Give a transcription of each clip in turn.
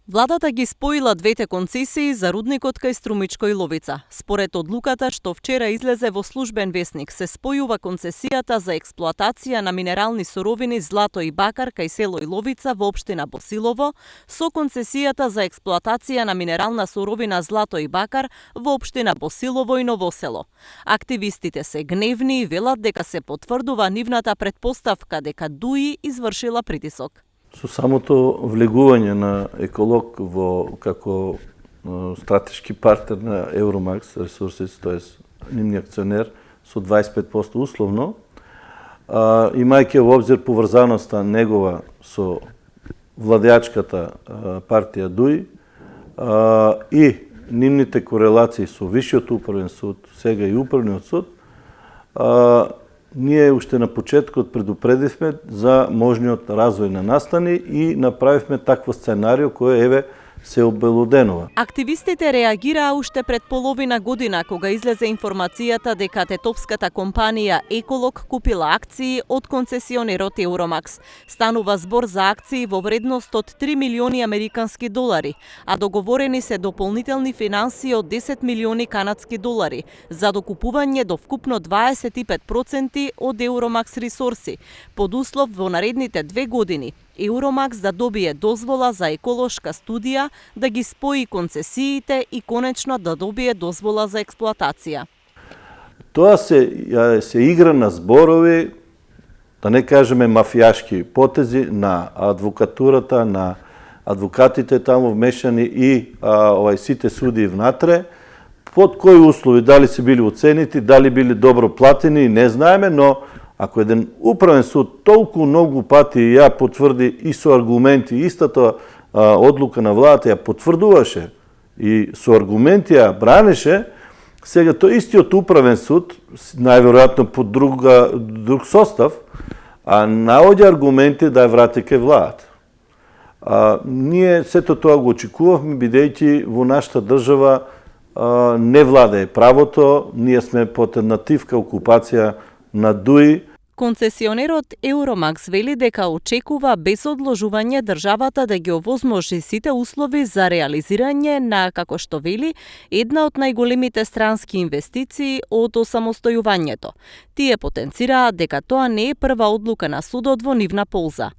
Владата ги споила двете концесии за рудникот кај Струмичко и Ловица. Според одлуката што вчера излезе во службен весник, се спојува концесијата за експлоатација на минерални суровини злато и бакар кај село Иловица во општина Босилово со концесијата за експлоатација на минерална суровина злато и бакар во општина Босилово и Новосело. Активистите се гневни и велат дека се потврдува нивната претпоставка дека ДУИ извршила притисок. Со самото влегување на Еколог како стратешки партнер на Евромакс Ресурсис, т.е. нивни акционер со 25% условно, имајќи во обзир поврзаноста негова со владеачката партија ДУИ и нивните корелации со Висшиот управен суд, сега и Управниот суд, ние уште на почеткот предупредивме за можниот развој на настани и направивме такво сценарио кој се обелоденува. Активистите реагираа уште пред половина година кога излезе информацијата дека тетовската компанија Еколог купила акции од концесионерот Евромакс. Станува збор за акции во вредност од 3 милиони американски долари, а договорени се дополнителни финанси од 10 милиони канадски долари за докупување до вкупно 25% од Евромакс ресурси, под услов во наредните 2 години Евромакс да добие дозвола за еколошка студија, да ги спои концесиите и конечно да добие дозвола за експлоатација. Тоа се игра на зборови, да не кажеме мафијашки потези на адвокатурата, на адвокатите таму вмешани и сите суди внатре. Под кои услови, дали се били оценити, дали били добро платени, не знаеме, но ако еден управен суд толку многу пати ја потврди и со аргументи, истата одлука на владата ја потврдуваше и со аргументи ја бранеше, сега тој истиот управен суд, најверојатно под друг состав, наоѓа аргументи да ја врати кај владата. Ние сето тоа го очекувавме, бидејќи во нашата држава не владее правото, ние сме под една тивка окупација на ДУИ. Концесионерот Евромакс вели дека очекува без одложување државата да ги овозможи сите услови за реализирање на, како што вели, една од најголемите странски инвестиции од осамостојувањето. Тие потенцираат дека тоа не е прва одлука на судот во нивна полза.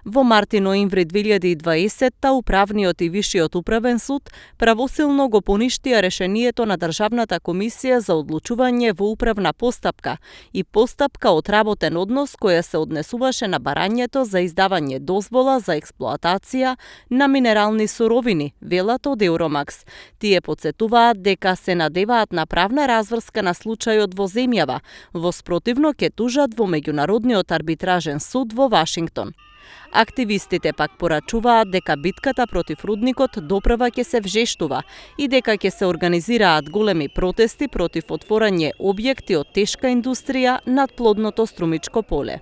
Во март и ноември 2020 Управниот и Висшиот управен суд правосилно го поништија решението на Државната комисија за одлучување во управна постапка и постапка од работен однос која се однесуваше на барањето за издавање дозвола за експлоатација на минерални суровини, велат од Евромакс. Тие потсетуваат дека се надеваат на правна разврска на случајот во земјава, во спротивно ќе тужат во Меѓународниот арбитражен суд во Вашингтон. Активистите пак порачуваат дека битката против рудникот допрва ќе се вжештува и дека ќе се организираат големи протести против отворање објекти од тешка индустрија над плодното Струмичко поле.